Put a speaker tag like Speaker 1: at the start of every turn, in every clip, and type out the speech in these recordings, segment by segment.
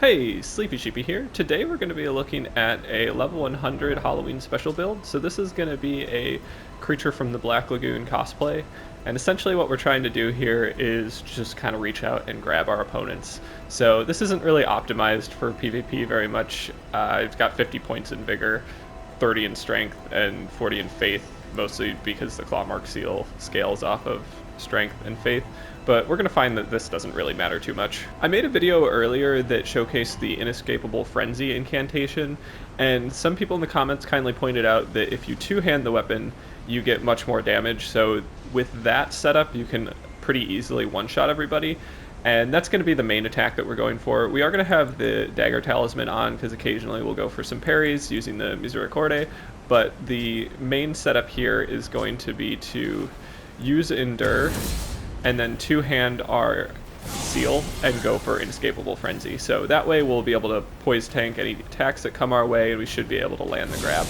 Speaker 1: Hey, Sleepy Sheepy here. Today we're going to be looking at a level 100 Halloween special build. So this is going to be a creature from the Black Lagoon cosplay. And essentially what we're trying to do here is just kind of reach out and grab our opponents. So this isn't really optimized for PvP very much. It's got 50 points in Vigor, 30 in Strength, and 40 in Faith, mostly because the Clawmark Seal scales off of Strength and Faith. But we're going to find that this doesn't really matter too much. I made a video earlier that showcased the Inescapable Frenzy incantation, and some people in the comments kindly pointed out that if you two-hand the weapon, you get much more damage. So with that setup, you can pretty easily one-shot everybody, and that's going to be the main attack that we're going for. We are going to have the Dagger Talisman on, because occasionally we'll go for some parries using the Misericorde, but the main setup here is going to be to use Endure, and then two-hand our seal and go for Inescapable Frenzy. So that way we'll be able to poise tank any attacks that come our way, and we should be able to land the grab.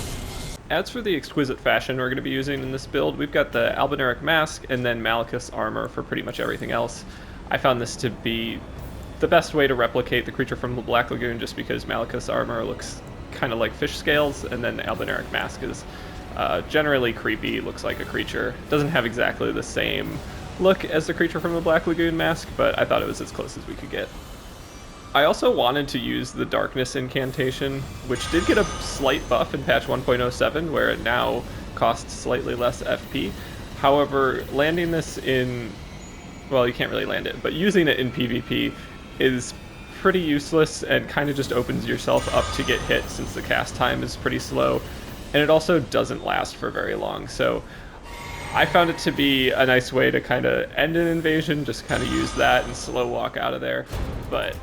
Speaker 1: As for the exquisite fashion we're going to be using in this build, we've got the Albinauric Mask and then Malachus Armor for pretty much everything else. I found this to be the best way to replicate the creature from the Black Lagoon, just because Malachus Armor looks kind of like fish scales, and then the Albinauric Mask is generally creepy, looks like a creature. Doesn't have exactly the same look as the creature from the Black Lagoon mask, but I thought it was as close as we could get. I also wanted to use the Darkness incantation, which did get a slight buff in patch 1.07, where it now costs slightly less FP. However, landing this in, well, you can't really land it, but using it in PvP is pretty useless and kind of just opens yourself up to get hit, since the cast time is pretty slow, and it also doesn't last for very long. So I found it to be a nice way to kind of end an invasion, just kind of use that and slow walk out of there. But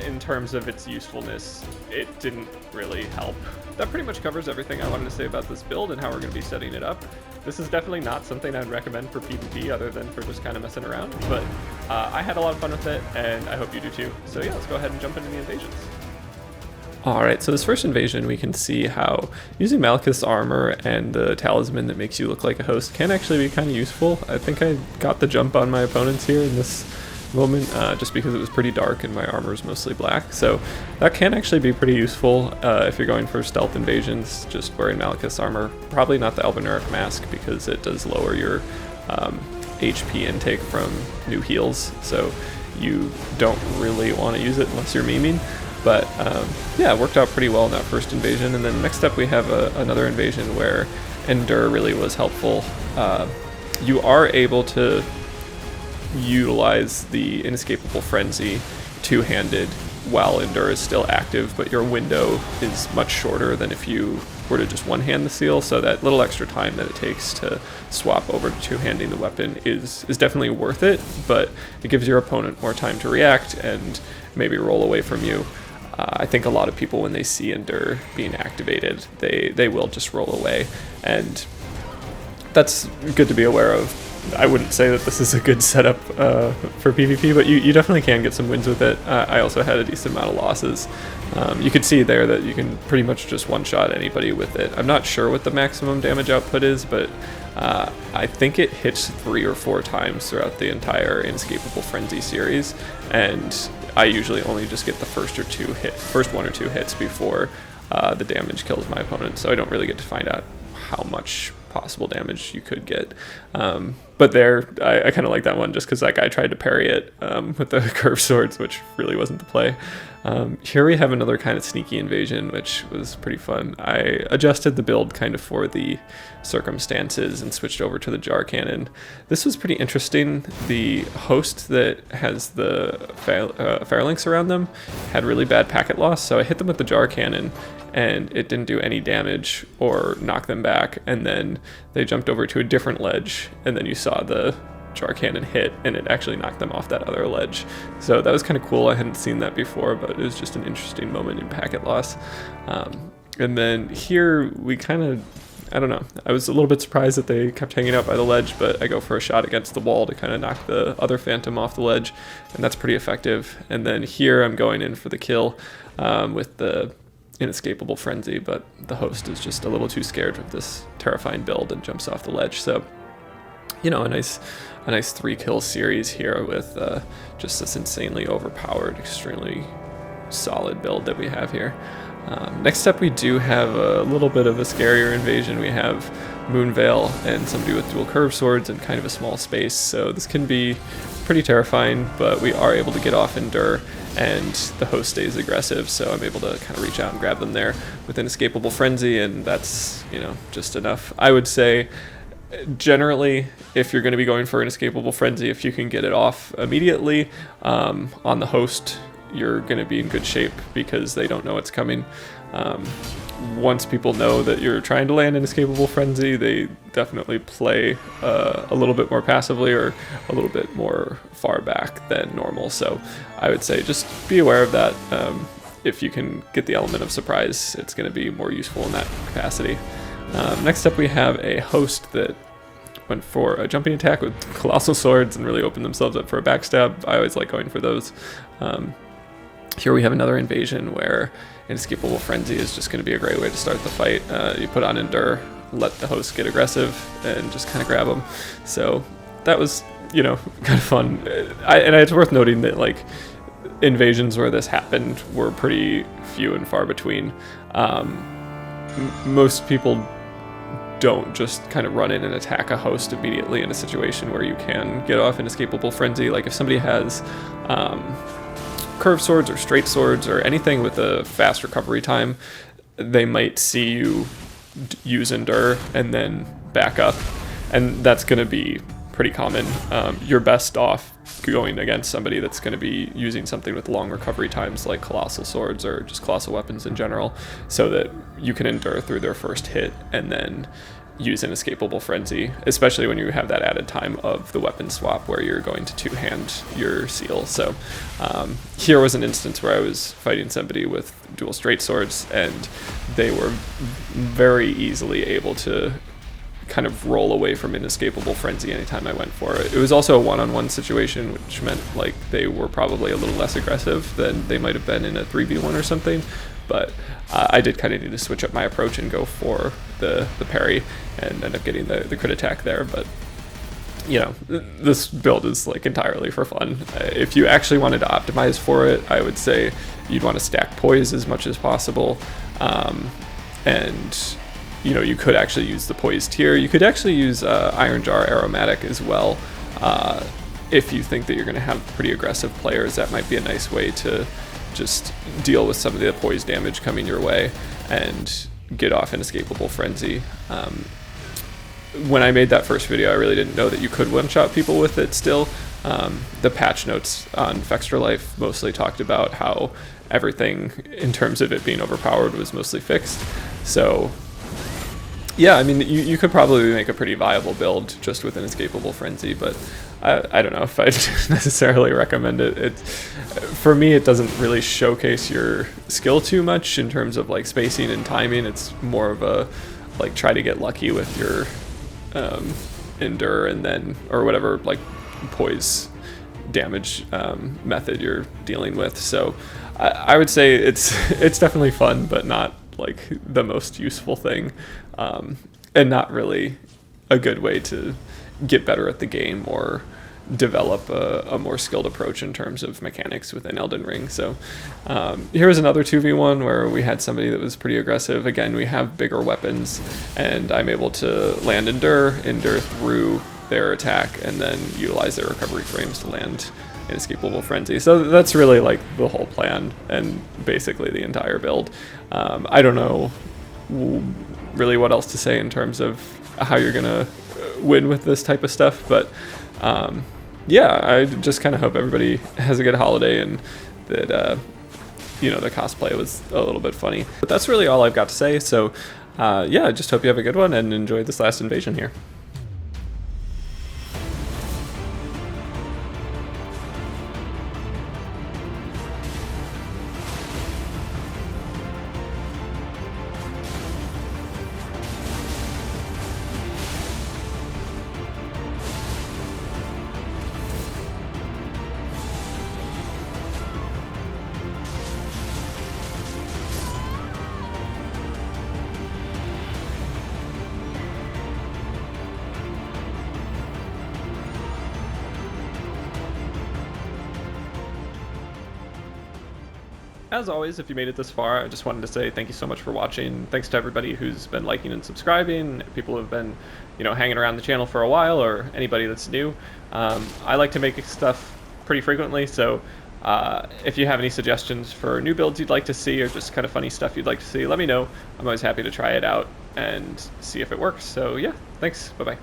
Speaker 1: in terms of its usefulness, it didn't really help. That pretty much covers everything I wanted to say about this build and how we're going to be setting it up. This is definitely not something I'd recommend for PvP other than for just kind of messing around, but I had a lot of fun with it, and I hope you do too. So yeah, let's go ahead and jump into the invasions. Alright, so this first invasion, we can see how using Malachus Armor and the talisman that makes you look like a host can actually be kind of useful. I think I got the jump on my opponents here in this moment, just because it was pretty dark and my armor is mostly black. So that can actually be pretty useful if you're going for stealth invasions, just wearing Malachus Armor. Probably not the Albinauric Mask, because it does lower your HP intake from new heals, so you don't really want to use it unless you're memeing. But yeah, it worked out pretty well in that first invasion. And then next up we have another invasion where Endure really was helpful. You are able to utilize the Inescapable Frenzy two-handed while Endure is still active, but your window is much shorter than if you were to just one-hand the seal, so that little extra time that it takes to swap over to two-handing the weapon is definitely worth it, but it gives your opponent more time to react and maybe roll away from you. I think a lot of people, when they see Endure being activated, they will just roll away, and that's good to be aware of. I wouldn't say that this is a good setup for PvP, but you definitely can get some wins with it. I also had a decent amount of losses. You could see there that you can pretty much just one-shot anybody with it. I'm not sure what the maximum damage output is, but I think it hits 3 or 4 times throughout the entire Inescapable Frenzy series, and I usually only just get the first 1 or 2 hits before the damage kills my opponent, so I don't really get to find out how much possible damage you could get. But there, I kind of like that one just because that guy tried to parry it with the curved swords, which really wasn't the play. Here we have another kind of sneaky invasion, which was pretty fun. I adjusted the build kind of for the circumstances and switched over to the jar cannon. This was pretty interesting. The host that has the phalanx around them had really bad packet loss, so I hit them with the jar cannon and it didn't do any damage or knock them back, and then they jumped over to a different ledge, and then you saw the jar cannon hit and it actually knocked them off that other ledge. So that was kind of cool. I hadn't seen that before, but it was just an interesting moment in packet loss. And then here we kind of, I don't know, I was a little bit surprised that they kept hanging out by the ledge, but I go for a shot against the wall to kind of knock the other phantom off the ledge, and that's pretty effective. And then here I'm going in for the kill with the Inescapable Frenzy, but the host is just a little too scared with this terrifying build and jumps off the ledge. So, you know, a nice 3-kill series here with just this insanely overpowered, extremely solid build that we have here. Next up, we do have a little bit of a scarier invasion. We have Moonveil and somebody with dual curved swords and kind of a small space, so this can be pretty terrifying, but we are able to get off Endure, and the host stays aggressive, so I'm able to kind of reach out and grab them there with Inescapable Frenzy, and that's, you know, just enough. I would say, generally, if you're going to be going for Inescapable Frenzy, if you can get it off immediately on the host, you're going to be in good shape because they don't know it's coming. Once people know that you're trying to land Inescapable Frenzy, they definitely play a little bit more passively or a little bit more far back than normal. So I would say just be aware of that. If you can get the element of surprise, it's going to be more useful in that capacity. Next up, we have a host that went for a jumping attack with Colossal Swords and really opened themselves up for a backstab. I always like going for those. Here we have another invasion where Inescapable Frenzy is just going to be a great way to start the fight. You put on Endure, let the host get aggressive, and just kind of grab them. So that was, you know, kind of fun. And it's worth noting that, like, invasions where this happened were pretty few and far between. Most people don't just kind of run in and attack a host immediately in a situation where you can get off Inescapable Frenzy. Like, if somebody has curved swords or straight swords or anything with a fast recovery time, they might see you use Endure and then back up, and that's going to be pretty common. You're best off going against somebody that's going to be using something with long recovery times like Colossal Swords or just Colossal Weapons in general, so that you can endure through their first hit and then use Inescapable Frenzy, especially when you have that added time of the weapon swap where you're going to two-hand your seal. So here was an instance where I was fighting somebody with dual straight swords, and they were very easily able to kind of roll away from Inescapable Frenzy anytime I went for it. It was also a one-on-one situation, which meant like they were probably a little less aggressive than they might have been in a 3v1 or something, but I did kind of need to switch up my approach and go for the parry and end up getting the crit attack there. But you know, this build is like entirely for fun. If you actually wanted to optimize for it, I would say you'd want to stack poise as much as possible, and you know, you could actually use the poised tier. You could actually use Iron Jar Aromatic as well. If you think that you're going to have pretty aggressive players, that might be a nice way to just deal with some of the poise damage coming your way and get off Inescapable Frenzy. When I made that first video, I really didn't know that you could one-shot people with it still. The patch notes on Fextra Life mostly talked about how everything in terms of it being overpowered was mostly fixed. So yeah, I mean, you could probably make a pretty viable build just with Inescapable Frenzy, but I don't know if I'd necessarily recommend it. For me, it doesn't really showcase your skill too much in terms of like spacing and timing. It's more of a like try to get lucky with your Endure and then, or whatever like poise damage method you're dealing with. So I would say it's definitely fun, but not like the most useful thing, and not really a good way to get better at the game or develop a more skilled approach in terms of mechanics within Elden Ring. So here was another 2v1 where we had somebody that was pretty aggressive. Again, we have bigger weapons, and I'm able to land Endure through their attack, and then utilize their recovery frames to land Inescapable Frenzy. So that's really like the whole plan and basically the entire build. I don't know really what else to say in terms of how you're gonna win with this type of stuff, but yeah, I just kind of hope everybody has a good holiday and that you know, the cosplay was a little bit funny. But that's really all I've got to say. So yeah, I just hope you have a good one and enjoy this last invasion here. As always, if you made it this far, I just wanted to say thank you so much for watching. Thanks to everybody who's been liking and subscribing, people who have been, hanging around the channel for a while, or anybody that's new. I like to make stuff pretty frequently, so if you have any suggestions for new builds you'd like to see, or just kind of funny stuff you'd like to see, let me know. I'm always happy to try it out and see if it works. So yeah, thanks. Bye-bye.